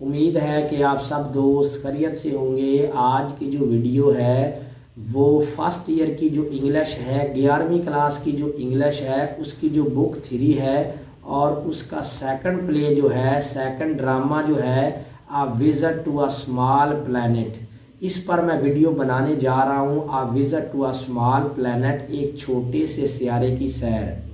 उम्मीद है कि आप सब दोस्त खैरियत से होंगे। आज की जो वीडियो है वो फर्स्ट ईयर की जो इंग्लिश है, 11वीं क्लास की जो इंग्लिश है उसकी जो बुक 3 है और उसका सेकंड प्ले जो है, सेकंड ड्रामा जो है a visit to a small planet, इस पर मैं वीडियो बनाने जा रहा हूँ। A visit to a small planet, एक छोटे से सियारे की सैर।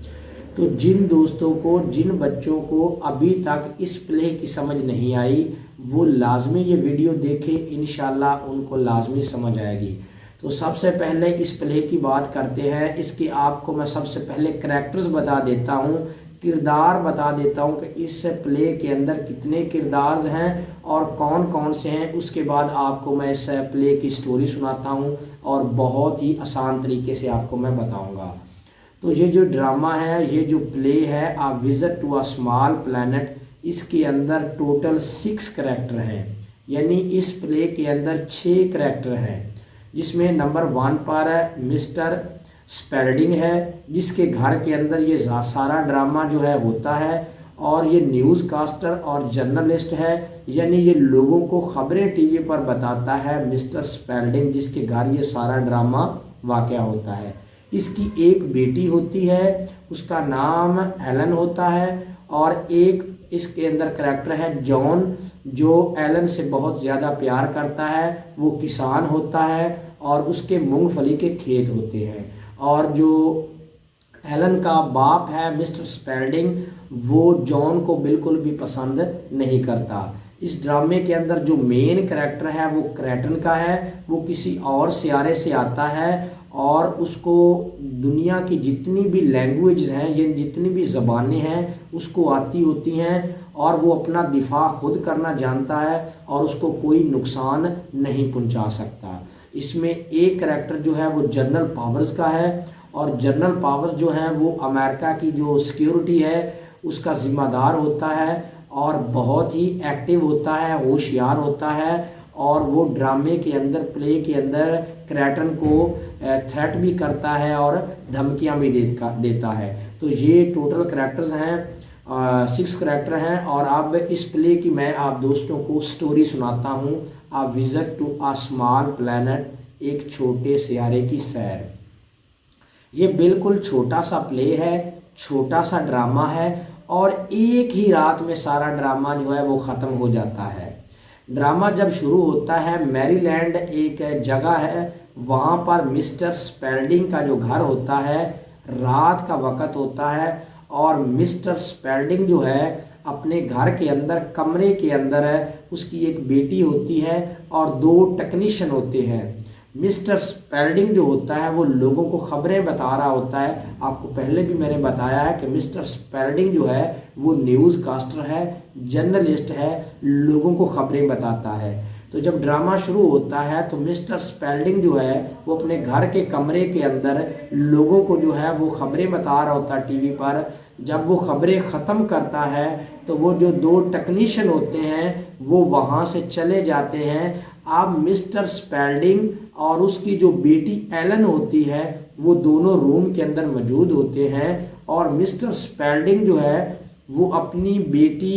तो जिन दोस्तों को, जिन बच्चों को अभी तक इस प्ले की समझ नहीं आई वो लाजमी ये वीडियो देखें, इंशाल्लाह उनको लाजमी समझ आएगी। तो सबसे पहले इस प्ले की बात करते हैं। इसके आपको मैं सबसे पहले करैक्टर्स बता देता हूँ, किरदार बता देता हूँ कि इस प्ले के अंदर कितने किरदार हैं और कौन कौन से हैं। उसके बाद आपको मैं इस प्ले की स्टोरी सुनाता हूँ और बहुत ही आसान तरीके से आपको मैं बताऊँगा। तो ये जो ड्रामा है, ये जो प्ले है a visit to a small planet, इसके अंदर टोटल 6 करैक्टर हैं, यानी इस प्ले के अंदर 6 करैक्टर हैं। जिसमें नंबर 1 पर है मिस्टर स्पेल्डिंग है, जिसके घर के अंदर ये सारा ड्रामा जो है होता है। और ये न्यूज़ कास्टर और जर्नलिस्ट है, यानी ये लोगों को खबरें टीवी पर बताता है मिस्टर स्पेल्डिंग, जिसके घर ये सारा ड्रामा वाक़या होता है। इसकी एक बेटी होती है, उसका नाम एलन होता है। और एक इसके अंदर करैक्टर है जॉन, जो एलन से बहुत ज़्यादा प्यार करता है। वो किसान होता है और उसके मूंगफली के खेत होते हैं। और जो एलन का बाप है मिस्टर स्पेल्डिंग, वो जॉन को बिल्कुल भी पसंद नहीं करता। इस ड्रामे के अंदर जो मेन करैक्टर है वो क्रैटन का है। वो किसी और सियारे से आता है और उसको दुनिया की जितनी भी लैंग्वेज हैं, ये जितनी भी ज़बानें हैं उसको आती होती हैं। और वो अपना दिफा खुद करना जानता है और उसको कोई नुकसान नहीं पहुंचा सकता। इसमें एक करैक्टर जो है वो जनरल पावर्स का है। और जनरल पावर्स जो है वो अमेरिका की जो सिक्योरिटी है उसका ज़िम्मेदार होता है और बहुत ही एक्टिव होता है, होशियार होता है। और वो ड्रामे के अंदर, प्ले के अंदर क्रैटन को थ्रेट भी करता है और धमकियां भी देता है। तो ये टोटल करैक्टर्स हैं, 6 करैक्टर हैं। और अब इस प्ले की मैं आप दोस्तों को स्टोरी सुनाता हूँ। A visit to a small planet, एक छोटे सियारे की सैर। ये बिल्कुल छोटा सा प्ले है, छोटा सा ड्रामा है और एक ही रात में सारा ड्रामा जो है वो ख़त्म हो जाता है। ड्रामा जब शुरू होता है, मैरीलैंड एक जगह है, वहाँ पर मिस्टर स्पेल्डिंग का जो घर होता है, रात का वक़्त होता है। और मिस्टर स्पेल्डिंग जो है अपने घर के अंदर, कमरे के अंदर है, उसकी एक बेटी होती है और 2 टेक्नीशियन होते हैं। मिस्टर स्पेल्डिंग जो होता है वो लोगों को खबरें बता रहा होता है। आपको पहले भी मैंने बताया है कि मिस्टर स्पेल्डिंग जो है वो न्यूज़ कास्टर है, जर्नलिस्ट है, लोगों को खबरें बताता है। तो जब ड्रामा शुरू होता है तो मिस्टर स्पेल्डिंग जो है वो अपने घर के कमरे के अंदर लोगों को जो है वो खबरें बता रहा होता है टीवी पर। जब वो खबरें ख़त्म करता है तो वो जो 2 टेक्नीशियन होते हैं वो वहाँ से चले जाते हैं। अब मिस्टर स्पेल्डिंग और उसकी जो बेटी एलन होती है वो दोनों रूम के अंदर मौजूद होते हैं। और मिस्टर स्पेल्डिंग जो है वो अपनी बेटी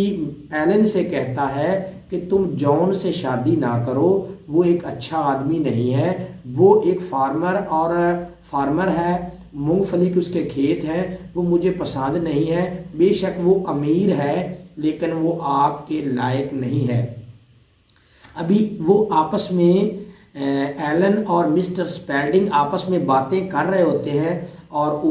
एलन से कहता है कि तुम जॉन से शादी ना करो, वो एक अच्छा आदमी नहीं है। वो एक फार्मर है, मूंगफली के उसके खेत हैं, वो मुझे पसंद नहीं है। बेशक वो अमीर है लेकिन वो आपके लायक नहीं है। अभी वो आपस में एलन और मिस्टर स्पेल्डिंग आपस में बातें कर रहे होते हैं और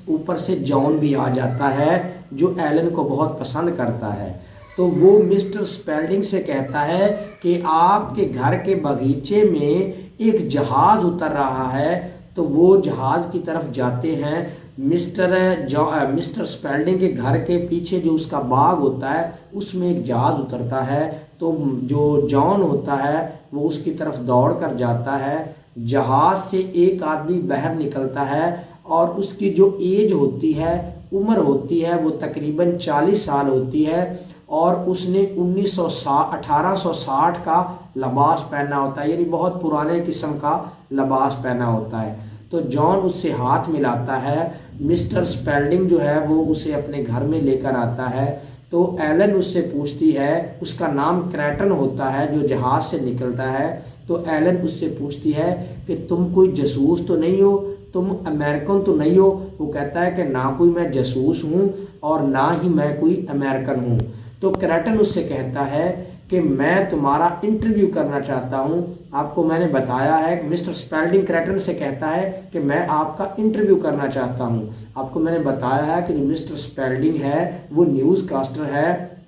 ऊपर से जॉन भी आ जाता है जो एलन को बहुत पसंद करता है। तो वो मिस्टर स्पेल्डिंग से कहता है कि आपके घर के बगीचे में एक जहाज़ उतर रहा है। तो वो जहाज़ की तरफ जाते हैं। मिस्टर स्पेल्डिंग के घर के पीछे जो उसका बाग होता है उसमें एक जहाज़ उतरता है। तो जो जॉन होता है वो उसकी तरफ दौड़ कर जाता है। जहाज़ से एक आदमी बाहर निकलता है और उसकी जो एज होती है, उम्र होती है, वो तकरीबन 40 साल होती है। और उसने 1860 का लिबास पहना होता है, यानी बहुत पुराने किस्म का लिबास पहना होता है। तो जॉन उससे हाथ मिलाता है मिस्टर स्पेल्डिंग जो है वो उसे अपने घर में लेकर आता है। तो एलन उससे पूछती है, उसका नाम क्रैटन होता है जो जहाज़ से निकलता है। तो एलन उससे पूछती है कि तुम कोई जासूस तो नहीं हो, तुम अमेरिकन तो नहीं हो। वो कहता है कि ना कोई मैं जासूस हूँ और ना ही मैं कोई अमेरिकन हूँ। तो क्रैटन उससे कहता है कि मैं तुम्हारा इंटरव्यू करना चाहता हूँ। आपको मैंने बताया है कि मिस्टर स्पेल्डिंग क्रैटन से कहता है कि मैं आपका इंटरव्यू करना चाहता हूँ। आपको मैंने बताया है कि जो मिस्टर स्पेल्डिंग है वो न्यूज़ कास्टर है,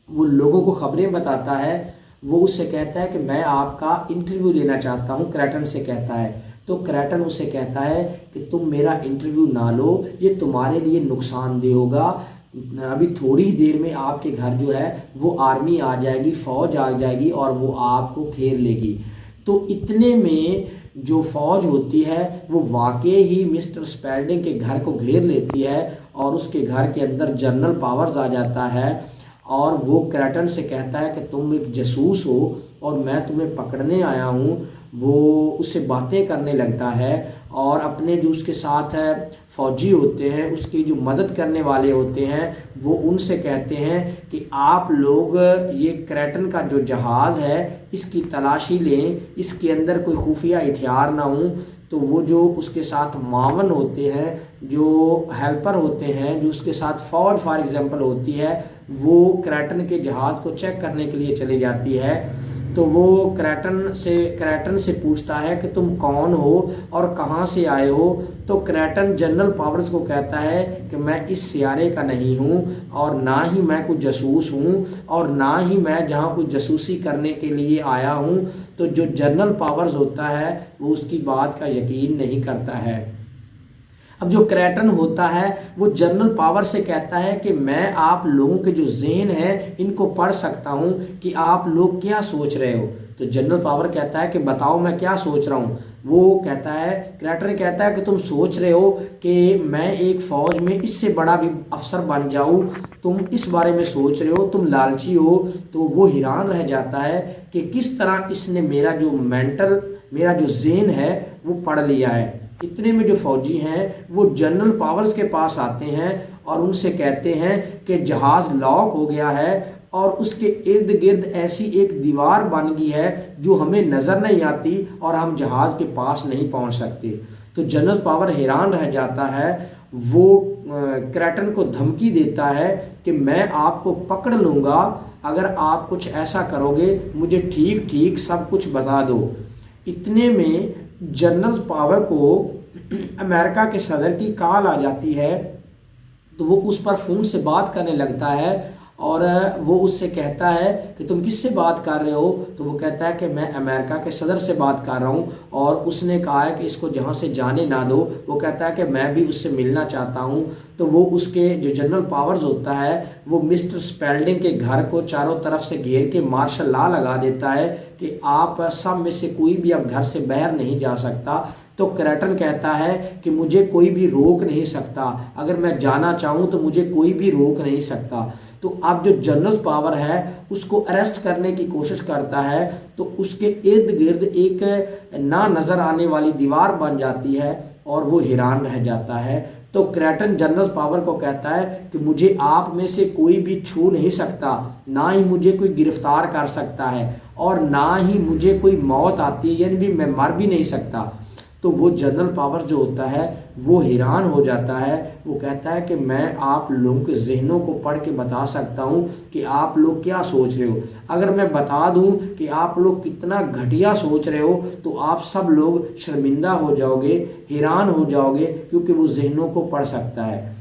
वो लोगों को खबरें बताता है। वो उससे कहता है कि मैं आपका इंटरव्यू लेना चाहता हूँ, क्रैटन से कहता है। तो क्रैटन उससे कहता है कि तुम मेरा इंटरव्यू ना लो, ये तुम्हारे लिए नुकसानदेह होगा। अभी थोड़ी ही देर में आपके घर जो है वो आर्मी आ जाएगी, फौज आ जाएगी और वो आपको घेर लेगी। तो इतने में जो फौज होती है वो वाकई ही मिस्टर स्पेल्डिंग के घर को घेर लेती है और उसके घर के अंदर जनरल पावर्स आ जाता है और वो क्रैटन से कहता है कि तुम एक जासूस हो और मैं तुम्हें पकड़ने आया हूँ। वो उससे बातें करने लगता है और अपने जो उसके साथ है फौजी होते हैं, उसकी जो मदद करने वाले होते हैं, वो उनसे कहते हैं कि आप लोग ये क्रैटन का जो जहाज़ है इसकी तलाशी लें, इसके अंदर कोई खुफिया हथियार ना हो। तो वो जो उसके साथ मावन होते हैं, जो हेल्पर होते हैं, जो उसके साथ फौज फॉर एग्जांपल होती है, वो क्रैटन के जहाज़ को चेक करने के लिए चली जाती है। तो वो क्रैटन से पूछता है कि तुम कौन हो और कहाँ से आए हो। तो क्रैटन जनरल पावर्स को कहता है कि मैं इस सियारे का नहीं हूँ और ना ही मैं कोई जासूस हूँ और ना ही मैं जहाँ कोई जासूसी करने के लिए आया हूँ। तो जो जनरल पावर्स होता है वो उसकी बात का यकीन नहीं करता है। अब जो क्रैटन होता है वो जनरल पावर से कहता है कि मैं आप लोगों के जो ज़हन है इनको पढ़ सकता हूँ कि आप लोग क्या सोच रहे हो। तो जनरल पावर कहता है कि बताओ मैं क्या सोच रहा हूँ। वो कहता है, क्रैटन कहता है कि तुम सोच रहे हो कि मैं एक फ़ौज में इससे बड़ा भी अफसर बन जाऊँ, तुम इस बारे में सोच रहे हो, तुम लालची हो। तो वो हैरान रह जाता है कि किस तरह इसने मेरा जो ज़हन है वो पढ़ लिया है। इतने में जो फौजी हैं वो जनरल पावर्स के पास आते हैं और उनसे कहते हैं कि जहाज़ लॉक हो गया है और उसके इर्द गिर्द ऐसी एक दीवार बन गई है जो हमें नज़र नहीं आती और हम जहाज़ के पास नहीं पहुंच सकते। तो जनरल पावर हैरान रह जाता है। वो क्रैटन को धमकी देता है कि मैं आपको पकड़ लूँगा अगर आप कुछ ऐसा करोगे, मुझे ठीक ठीक सब कुछ बता दो। इतने में जनरल पावर को अमेरिका के सदर की कॉल आ जाती है। तो वो उस पर फ़ोन से बात करने लगता है और वो उससे कहता है कि तुम किससे बात कर रहे हो। तो वो कहता है कि मैं अमेरिका के सदर से बात कर रहा हूँ और उसने कहा है कि इसको जहाँ से जाने ना दो। वो कहता है कि मैं भी उससे मिलना चाहता हूँ। तो वो उसके जो जनरल पावर्स होता है वो मिस्टर स्पेल्डिंग के घर को चारों तरफ से घेर के मार्शल लॉ लगा देता है कि आप सब में से कोई भी अब घर से बाहर नहीं जा सकता। तो क्रैटन कहता है कि मुझे कोई भी रोक नहीं सकता, अगर मैं जाना चाहूँ तो मुझे कोई भी रोक नहीं सकता। तो अब जो जनरल पावर है उसको अरेस्ट करने की कोशिश करता है तो उसके इर्द गिर्द एक ना नज़र आने वाली दीवार बन जाती है और वो हैरान रह जाता है। तो क्रैटन जनरल पावर को कहता है कि मुझे आप में से कोई भी छू नहीं सकता, ना ही मुझे कोई गिरफ्तार कर सकता है और ना ही मुझे कोई मौत आती है, यानी भी मैं मर भी नहीं सकता। तो वो जनरल पावर जो होता है वो हैरान हो जाता है। वो कहता है कि मैं आप लोगों के जहनों को पढ़ के बता सकता हूँ कि आप लोग क्या सोच रहे हो। अगर मैं बता दूँ कि आप लोग कितना घटिया सोच रहे हो तो आप सब लोग शर्मिंदा हो जाओगे, हैरान हो जाओगे, क्योंकि वो जहनों को पढ़ सकता है।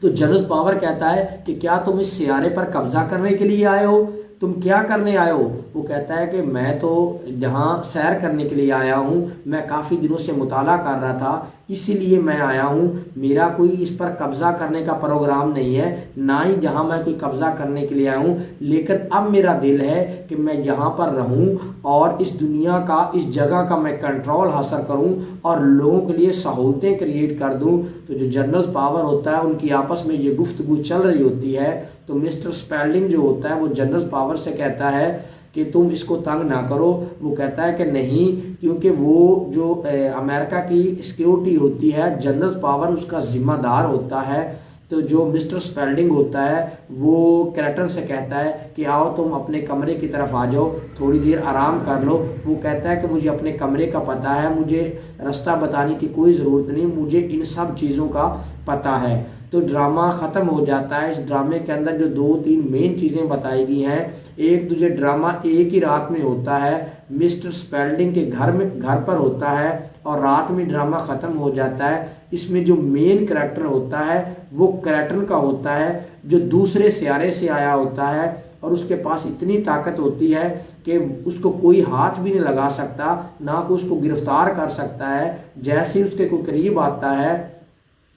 तो जनरल पावर कहता है कि क्या तुम इस सियारे पर कब्जा करने के लिए आए हो, तुम क्या करने आए हो। वो कहता है कि मैं तो जहाँ सैर करने के लिए आया हूँ, मैं काफ़ी दिनों से मुताला कर रहा था, इसीलिए मैं आया हूँ। मेरा कोई इस पर कब्ज़ा करने का प्रोग्राम नहीं है, ना ही जहाँ मैं कोई कब्ज़ा करने के लिए आया हूँ। लेकिन अब मेरा दिल है कि मैं यहाँ पर रहूँ और इस दुनिया का, इस जगह का मैं कंट्रोल हासिल करूँ और लोगों के लिए सहूलतें क्रिएट कर दूँ। तो जो जनरल पावर होता है उनकी आपस में ये गुफ्तगू चल रही होती है। तो मिस्टर स्पेल्डिंग जो होता है वो जनरल पावर से कहता है कि तुम इसको तंग ना करो। वो कहता है कि नहीं, क्योंकि वो जो अमेरिका की सिक्योरिटी होती है, जनरल पावर उसका जिम्मेदार होता है। तो जो मिस्टर स्पेल्डिंग होता है वो क्रैटन से कहता है कि आओ तुम अपने कमरे की तरफ आ जाओ, थोड़ी देर आराम कर लो। वो कहता है कि मुझे अपने कमरे का पता है, मुझे रास्ता बताने की कोई ज़रूरत नहीं, मुझे इन सब चीज़ों का पता है। तो ड्रामा ख़त्म हो जाता है। इस ड्रामे के अंदर जो 2-3 मेन चीज़ें बताई गई हैं, एक तो ये ड्रामा एक ही रात में होता है, मिस्टर स्पेल्डिंग के घर पर होता है और रात में ड्रामा ख़त्म हो जाता है। इसमें जो मेन करैक्टर होता है वो क्रैटन का होता है, जो दूसरे सियारे से आया होता है और उसके पास इतनी ताकत होती है कि उसको कोई हाथ भी नहीं लगा सकता, ना कोई उसको गिरफ्तार कर सकता है। जैसे ही उसके कोई करीब आता है,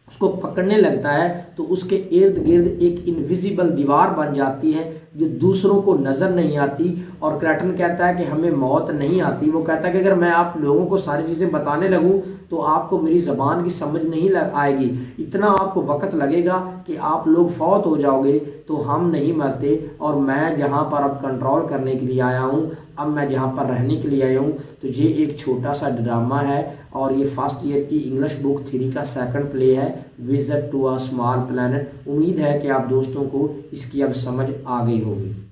उसको पकड़ने लगता है, तो उसके इर्द गिर्द एक इनविजिबल दीवार बन जाती है जो दूसरों को नज़र नहीं आती। और क्रैटन कहता है कि हमें मौत नहीं आती। वो कहता है कि अगर मैं आप लोगों को सारी चीज़ें बताने लगूं तो आपको मेरी ज़बान की समझ नहीं आएगी, इतना आपको वक्त लगेगा कि आप लोग फौत हो जाओगे, तो हम नहीं मरते। और मैं जहाँ पर अब कंट्रोल करने के लिए आया हूँ, अब मैं जहाँ पर रहने के लिए आया हूँ। तो ये एक छोटा सा ड्रामा है और ये फर्स्ट ईयर की इंग्लिश बुक 3 का सेकंड प्ले है, visit to a small planet. उम्मीद है कि आप दोस्तों को इसकी अब समझ आ गई होगी।